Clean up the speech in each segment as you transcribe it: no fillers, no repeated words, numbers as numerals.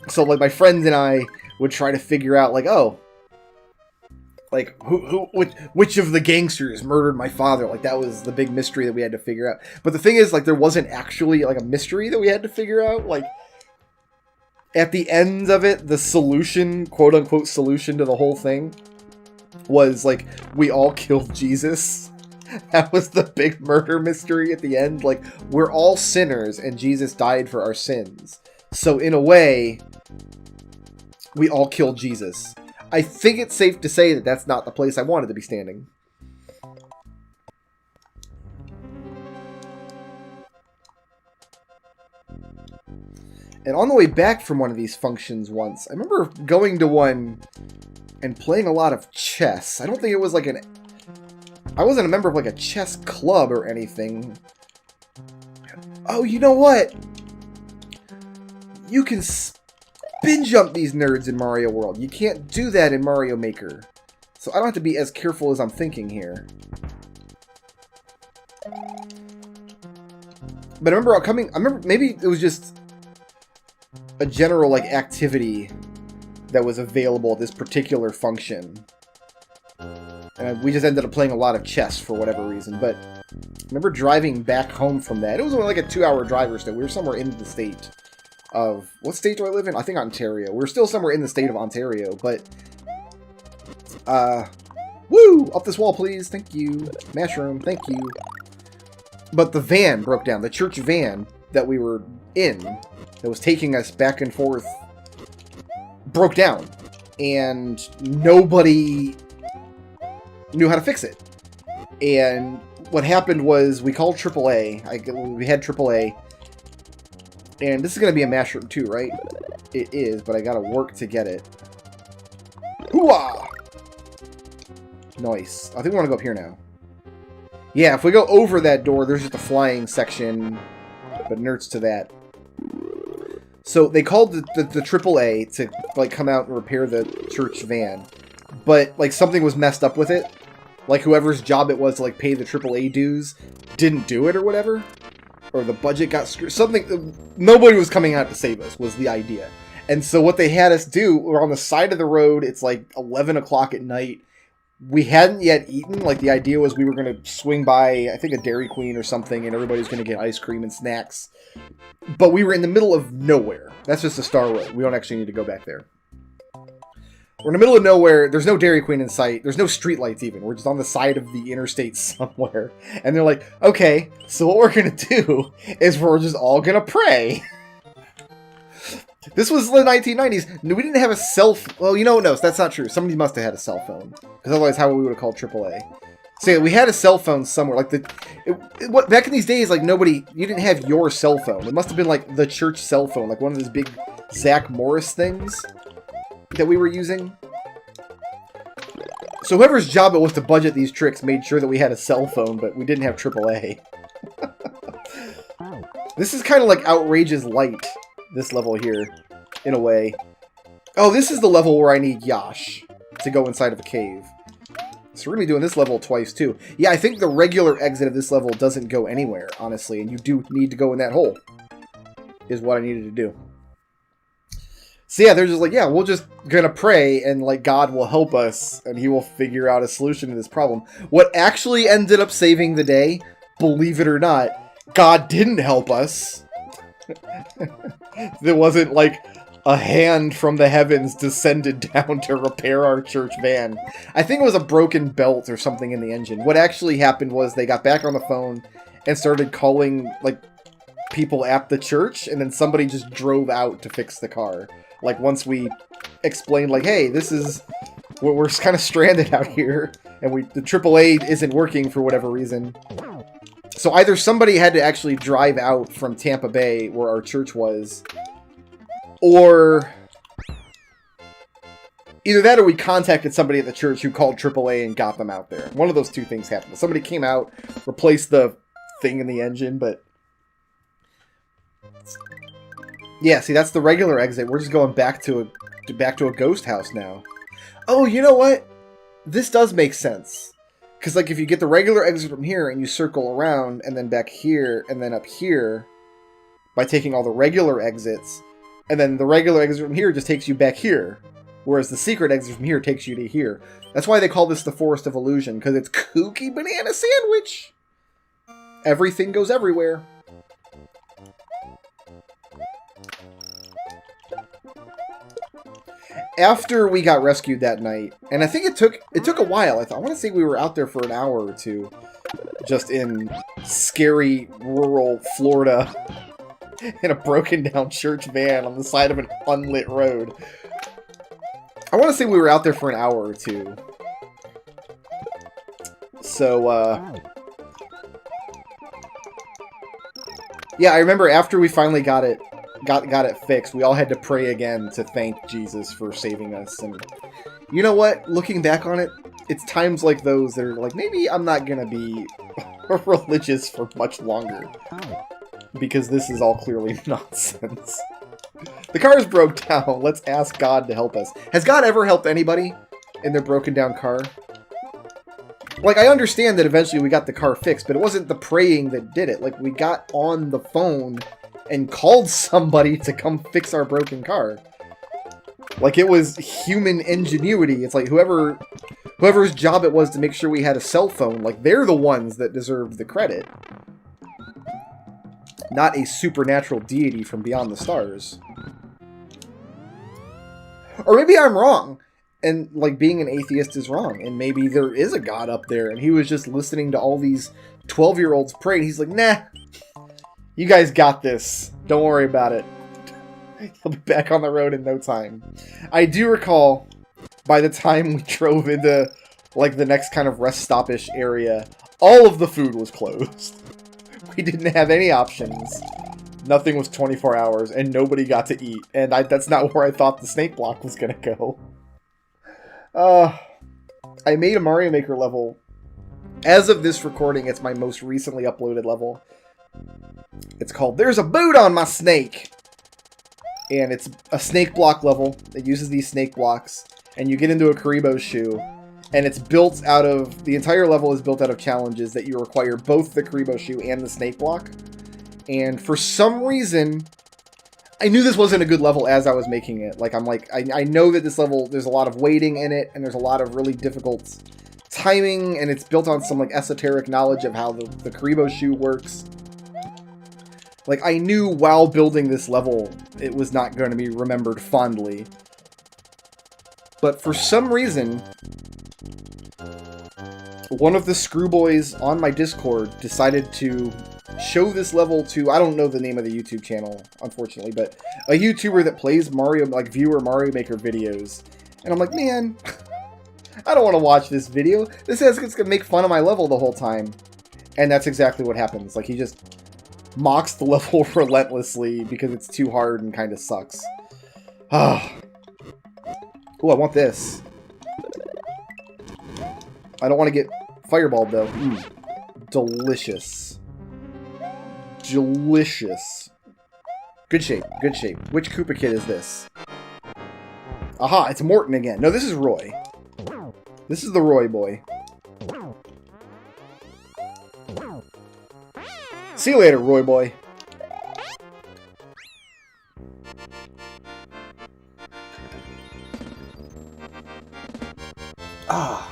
So, like, my friends and I would try to figure out, like, oh, like, which of the gangsters murdered my father? Like, that was the big mystery that we had to figure out. But the thing is, like, there wasn't actually, like, a mystery that we had to figure out. Like, at the end of it, the solution, quote-unquote solution to the whole thing was, like, we all killed Jesus. That was the big murder mystery at the end. Like, we're all sinners, and Jesus died for our sins. So, in a way, we all killed Jesus. I think it's safe to say that that's not the place I wanted to be standing. And on the way back from one of these functions once, I remember going to one and playing a lot of chess. I don't think it was like I wasn't a member of like a chess club or anything. Oh, you know what? You can spin jump these nerds in Mario World. You can't do that in Mario Maker. So I don't have to be as careful as I'm thinking here. But I remember maybe it was just a general like activity that was available at this particular function. And we just ended up playing a lot of chess for whatever reason. But I remember driving back home from that. It was only like a 2-hour drive or so. We were somewhere in the state of... What state do I live in? I think Ontario. We're still somewhere in the state of Ontario, but... Woo! Up this wall, please. Thank you. Mushroom. Thank you. But the van broke down. The church van that we were in, that was taking us back and forth, broke down. And nobody knew how to fix it. And what happened was we called AAA. We had AAA. And this is going to be a mushroom too, right? It is, but I got to work to get it. Hooah! Nice. I think we want to go up here now. Yeah, if we go over that door, there's just a flying section, but nerds to that. So they called the AAA to like come out and repair the church van, but like something was messed up with it. Like whoever's job it was to like pay the AAA dues didn't do it or whatever, or the budget got screwed. Something. Nobody was coming out to save us was the idea. And so what they had us do, we're on the side of the road. It's like 11 o'clock at night. We hadn't yet eaten. Like, the idea was we were going to swing by, I think, a Dairy Queen or something, and everybody was going to get ice cream and snacks. But we were in the middle of nowhere. That's just a star road. We don't actually need to go back there. We're in the middle of nowhere. There's no Dairy Queen in sight. There's no streetlights even. We're just on the side of the interstate somewhere. And they're like, okay, so what we're going to do is we're just all going to pray. This was the 1990s. We didn't have a cell phone. Well, you know, no, that's not true. Somebody must have had a cell phone. Because otherwise, how would we have called AAA? So yeah, we had a cell phone somewhere. Like, back in these days, like, you didn't have your cell phone. It must have been, like, the church cell phone. Like, one of those big Zach Morris things that we were using. So whoever's job it was to budget these tricks made sure that we had a cell phone, but we didn't have AAA. This is kind of like Outrageous Light. This level here, in a way. Oh, this is the level where I need Yash to go inside of a cave. So we're going to be doing this level twice, too. Yeah, I think the regular exit of this level doesn't go anywhere, honestly. And you do need to go in that hole, is what I needed to do. So yeah, they're just like, yeah, we're just going to pray, and like God will help us, and he will figure out a solution to this problem. What actually ended up saving the day, believe it or not, God didn't help us. There wasn't like a hand from the heavens descended down to repair our church van. I think it was a broken belt or something in the engine. What actually happened was they got back on the phone and started calling like people at the church, and then somebody just drove out to fix the car. Like once we explained like, hey, this is we're kind of stranded out here, and the AAA isn't working for whatever reason. So either somebody had to actually drive out from Tampa Bay, where our church was, or either that or we contacted somebody at the church who called AAA and got them out there. One of those two things happened. Somebody came out, replaced the thing in the engine, but... yeah, see, that's the regular exit. We're just going back to a ghost house now. Oh, you know what? This does make sense. Because, like, if you get the regular exit from here and you circle around and then back here and then up here by taking all the regular exits, And then the regular exit from here just takes you back here. Whereas the secret exit from here takes you to here. That's why they call this the Forest of Illusion, because it's kooky banana sandwich. Everything goes everywhere. After we got rescued that night, and I think it took a while. I want to say we were out there for an hour or two, just in scary rural Florida, in a broken down church van on the side of an unlit road. I want to say we were out there for an hour or two. So, yeah, I remember after we finally got it fixed, we all had to pray again to thank Jesus for saving us. And you know what? Looking back on it, it's times like those that are like, maybe I'm not gonna be religious for much longer. Because this is all clearly nonsense. The car's broke down. Let's ask God to help us. Has God ever helped anybody in their broken down car? Like, I understand that eventually we got the car fixed, but it wasn't the praying that did it. Like, we got on the phone and called somebody to come fix our broken car. Like, it was human ingenuity. It's like whoever's job it was to make sure we had a cell phone, like, they're the ones that deserved the credit. Not a supernatural deity from beyond the stars. Or maybe I'm wrong. And, like, being an atheist is wrong. And maybe there is a God up there. And he was just listening to all these 12-year-olds pray. And he's like, nah, you guys got this. Don't worry about it. He'll be back on the road in no time. I do recall, by the time we drove into, like, the next kind of rest stop-ish area, all of the food was closed. We didn't have any options. Nothing was 24 hours, and nobody got to eat. And that's not where I thought the snake block was going to go. I made a Mario Maker level. As of this recording, it's my most recently uploaded level. It's called There's a Boot on My Snake! And it's a snake block level. It uses these snake blocks. And you get into a Karibo shoe. And it's built out of... The entire level is built out of challenges that you require both the Karibo shoe and the snake block. And for some reason... I knew this wasn't a good level as I was making it. Like, I know that this level, there's a lot of waiting in it, and there's a lot of really difficult timing, and it's built on some, like, esoteric knowledge of how the Karibo shoe works. Like, I knew while building this level, it was not going to be remembered fondly. But for some reason, one of the screwboys on my Discord decided to show this level to, I don't know the name of the YouTube channel, unfortunately, but a YouTuber that plays Mario, like, viewer Mario Maker videos. And I'm like, man, I don't want to watch this video. This says it's going to make fun of my level the whole time. And that's exactly what happens. Like, he just mocks the level relentlessly because it's too hard and kind of sucks. Oh, I want this. I don't want to get fireballed, though. Delicious. Delicious. Good shape, good shape. Which Koopa Kid is this? Aha, it's Morton again. No, this is Roy. This is the Roy boy. See you later, Roy boy. Ah.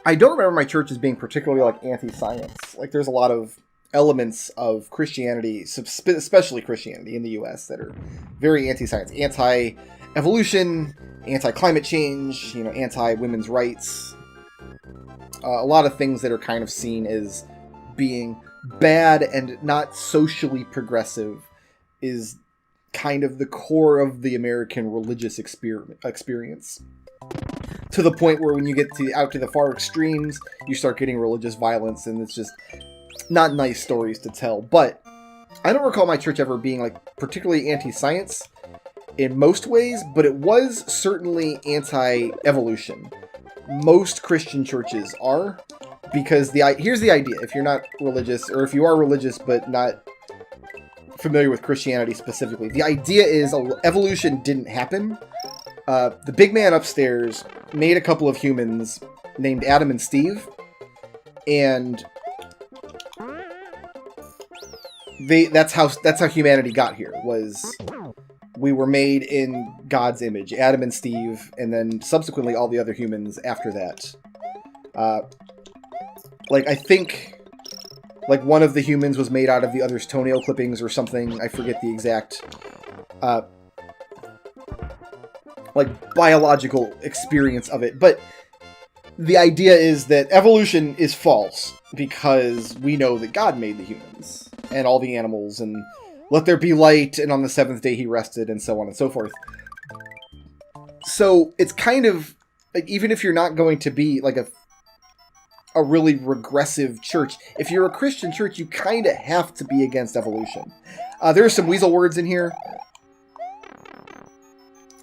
I don't remember my church as being particularly, like, anti-science. Like, there's a lot of elements of Christianity, especially Christianity in the US, that are very anti-science. Anti-evolution, anti-climate change, you know, anti-women's rights. A lot of things that are kind of seen as being bad and not socially progressive is kind of the core of the American religious experience. To the point where when you get out to the far extremes, you start getting religious violence, and it's just not nice stories to tell. But I don't recall my church ever being, like, particularly anti-science in most ways, but it was certainly anti-evolution. Most Christian churches are, because here's the idea. If you're not religious, or if you are religious but not familiar with Christianity specifically, the idea is evolution didn't happen. The big man upstairs made a couple of humans named Adam and Steve, and that's how humanity got here. Was we were made in God's image, Adam and Steve, and then subsequently all the other humans after that. Like, I think, like, one of the humans was made out of the other's toenail clippings or something. I forget the exact, like, biological experience of it. But the idea is that evolution is false because we know that God made the humans and all the animals, and let there be light, and on the seventh day he rested, and so on and so forth. So it's kind of, like, even if you're not going to be, like, a really regressive church, if you're a Christian church, you kind of have to be against evolution. There are some weasel words in here.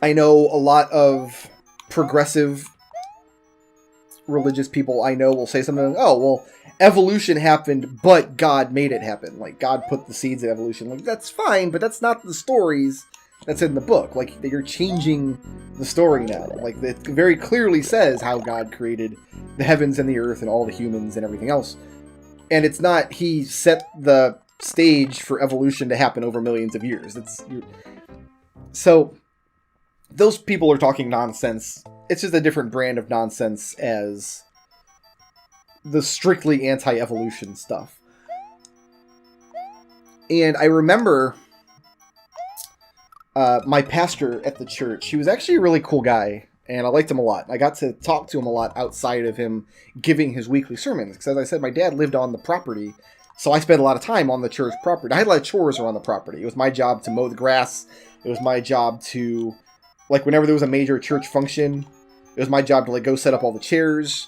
I know a lot of progressive religious people I know will say something like, oh, well, evolution happened, but God made it happen. Like, God put the seeds of evolution. Like, that's fine, but that's not the stories that's in the book. Like, you're changing the story now. Like, it very clearly says how God created the heavens and the earth and all the humans and everything else. And it's not he set the stage for evolution to happen over millions of years. So, those people are talking nonsense. It's just a different brand of nonsense as the strictly anti-evolution stuff. And I remember my pastor at the church. He was actually a really cool guy, and I liked him a lot. I got to talk to him a lot outside of him giving his weekly sermons. Because as I said, my dad lived on the property, so I spent a lot of time on the church property. I had a lot of chores around the property. It was my job to mow the grass. It was my job to, like, whenever there was a major church function, it was my job to, like, go set up all the chairs.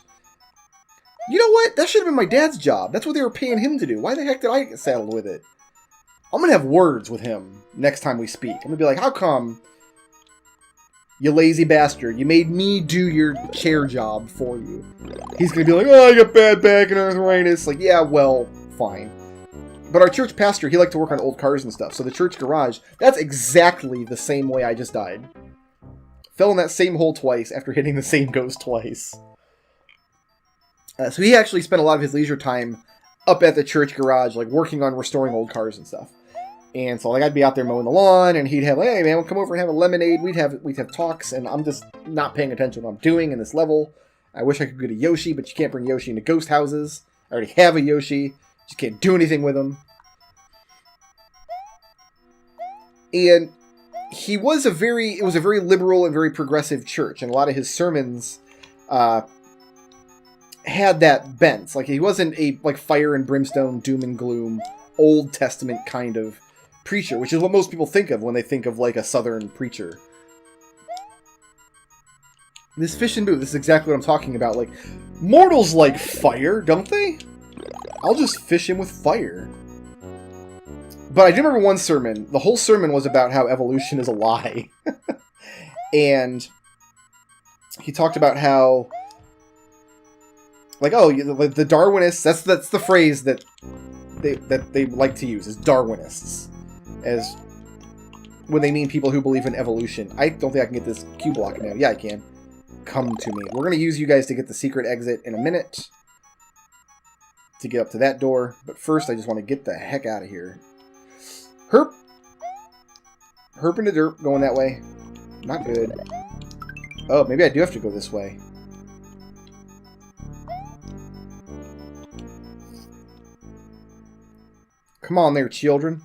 You know what? That should have been my dad's job. That's what they were paying him to do. Why the heck did I get saddled with it? I'm going to have words with him next time we speak. I'm going to be like, how come, you lazy bastard, you made me do your chair job for you? He's going to be like, oh, I got bad back and arthritis. Like, yeah, well, fine. But our church pastor, he liked to work on old cars and stuff. So the church garage, that's exactly the same way I just died. Fell in that same hole twice after hitting the same ghost twice. So he actually spent a lot of his leisure time up at the church garage, like, working on restoring old cars and stuff. And so, like, I'd be out there mowing the lawn, and he'd have, like, hey, man, we'll come over and have a lemonade. We'd have talks, and I'm just not paying attention to what I'm doing in this level. I wish I could get a Yoshi, but you can't bring Yoshi into ghost houses. I already have a Yoshi. Just can't do anything with him. And it was a very liberal and very progressive church, and a lot of his sermons had that bent. Like, he wasn't a, like, fire and brimstone, doom and gloom, Old Testament kind of preacher, which is what most people think of when they think of, like, a Southern preacher. This fish and boo, this is exactly what I'm talking about. Like, mortals like fire, don't they? I'll just fish him with fire. But I do remember one sermon. The whole sermon was about how evolution is a lie. And he talked about how, like, oh, the Darwinists, that's the phrase that they like to use, is Darwinists, as when they mean people who believe in evolution. I don't think I can get this Q block now. Yeah, I can. Come to me. We're going to use you guys to get the secret exit in a minute to get up to that door. But first, I just want to get the heck out of here. Herp. Herp in the dirt, going that way. Not good. Oh, maybe I do have to go this way. Come on there, children.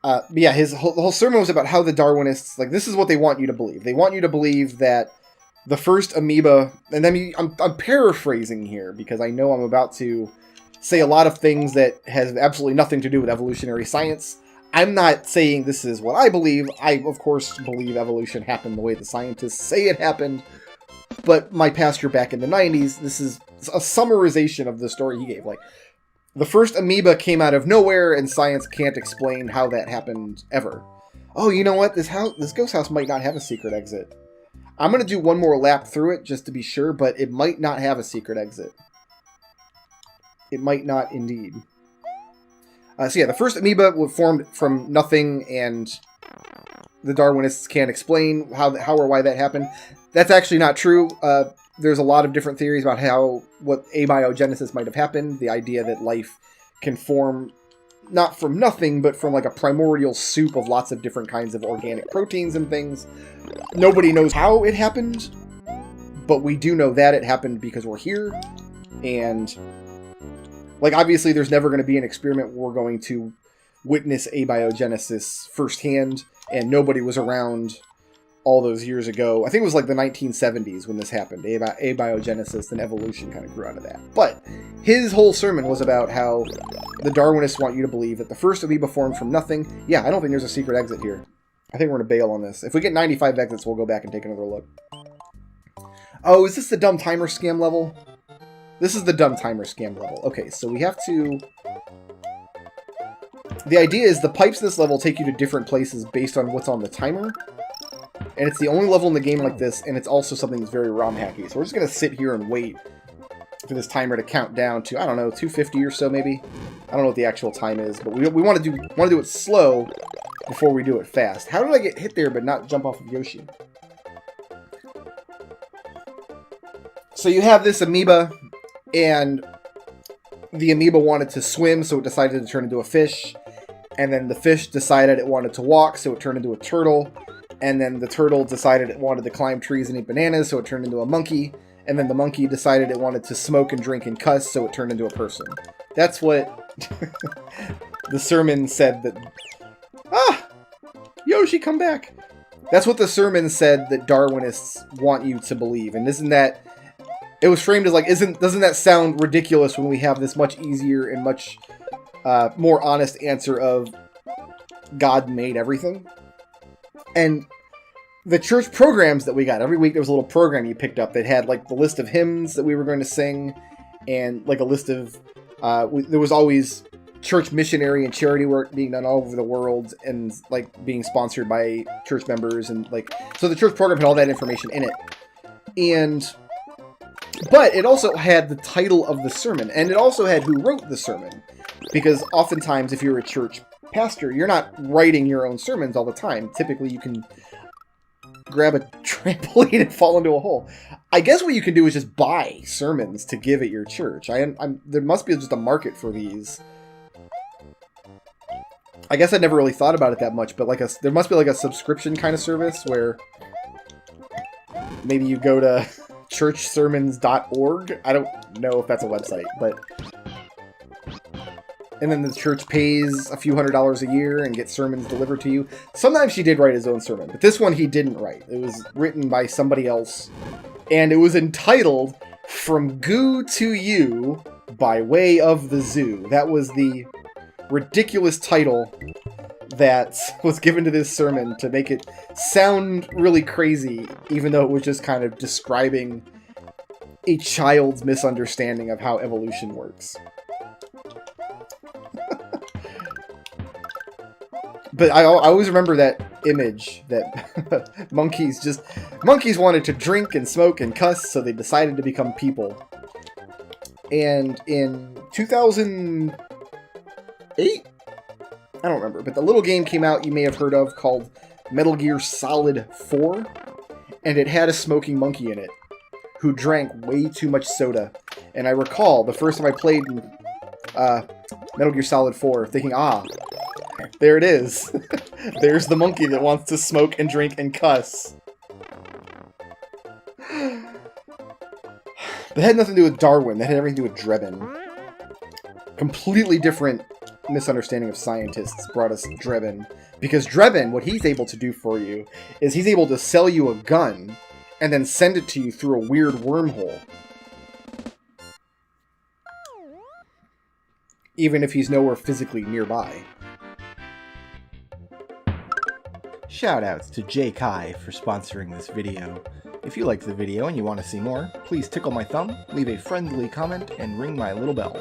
But yeah, the whole sermon was about how the Darwinists, like, this is what they want you to believe. They want you to believe that the first amoeba, and then I'm paraphrasing here because I know I'm about to say a lot of things that has absolutely nothing to do with evolutionary science. I'm not saying this is what I believe. I, of course, believe evolution happened the way the scientists say it happened. But my pastor back in the 90s, this is a summarization of the story he gave. Like, the first amoeba came out of nowhere, and science can't explain how that happened ever. Oh, you know what? This ghost house might not have a secret exit. I'm going to do one more lap through it just to be sure, but it might not have a secret exit. It might not indeed. So yeah, the first amoeba was formed from nothing, and the Darwinists can't explain how or why that happened. That's actually not true. There's a lot of different theories about what abiogenesis might have happened. The idea that life can form not from nothing, but from like a primordial soup of lots of different kinds of organic proteins and things. Nobody knows how it happened, but we do know that it happened because we're here. And like, obviously there's never going to be an experiment where we're going to witness abiogenesis firsthand, and nobody was around all those years ago. I think it was like the 1970s when this happened. Abiogenesis and evolution kind of grew out of that. But his whole sermon was about how the Darwinists want you to believe that the first amoeba formed from nothing. Yeah, I don't think there's a secret exit here. I think we're going to bail on this. If we get 95 exits, we'll go back and take another look. Oh, is this the dumb timer scam level? This is the dumb timer scam level. Okay, so we have to... The idea is the pipes in this level take you to different places based on what's on the timer. And it's the only level in the game like this, and it's also something that's very ROM hacky. So we're just going to sit here and wait for this timer to count down to, I don't know, 250 or so maybe? I don't know what the actual time is, but we want to do it slow before we do it fast. How did I get hit there but not jump off of Yoshi? So you have this amoeba, and the amoeba wanted to swim, so it decided to turn into a fish. And then the fish decided it wanted to walk, so it turned into a turtle. And then the turtle decided it wanted to climb trees and eat bananas, so it turned into a monkey. And then the monkey decided it wanted to smoke and drink and cuss, so it turned into a person. That's what the sermon said that... Ah! Yoshi, come back! That's what the sermon said that Darwinists want you to believe. And isn't that... It was framed as like, doesn't that sound ridiculous when we have this much easier and much more honest answer of God made everything? And the church programs that we got, every week there was a little program you picked up that had like the list of hymns that we were going to sing, and like a list of, there was always church missionary and charity work being done all over the world, and like being sponsored by church members, and like, so the church program had all that information in it. But it also had the title of the sermon, and it also had who wrote the sermon. Because oftentimes, if you're a church pastor, you're not writing your own sermons all the time. Typically, you can grab a trampoline and fall into a hole. I guess what you can do is just buy sermons to give at your church. There must be just a market for these. I guess I never really thought about it that much, but like there must be like a subscription kind of service where maybe you go to churchsermons.org. I don't know if that's a website, but... And then the church pays a few $100s a year and gets sermons delivered to you. Sometimes she did write his own sermon, but this one he didn't write. It was written by somebody else, and it was entitled From Goo to You by Way of the Zoo. That was the ridiculous title that was given to this sermon to make it sound really crazy, even though it was just kind of describing a child's misunderstanding of how evolution works. But I always remember that image that monkeys wanted to drink and smoke and cuss, so they decided to become people. And in 2008? I don't remember, but the little game came out you may have heard of called Metal Gear Solid 4, and it had a smoking monkey in it who drank way too much soda. And I recall the first time I played Metal Gear Solid 4 thinking, there it is. There's the monkey that wants to smoke and drink and cuss. That had nothing to do with Darwin. That had everything to do with Drebin. Completely different misunderstanding of scientists brought us Drebin. Because Drebin, what he's able to do for you is he's able to sell you a gun and then send it to you through a weird wormhole. Even if he's nowhere physically nearby. Shoutouts to Jay Kai for sponsoring this video. If you liked the video and you want to see more, please tickle my thumb, leave a friendly comment, and ring my little bell.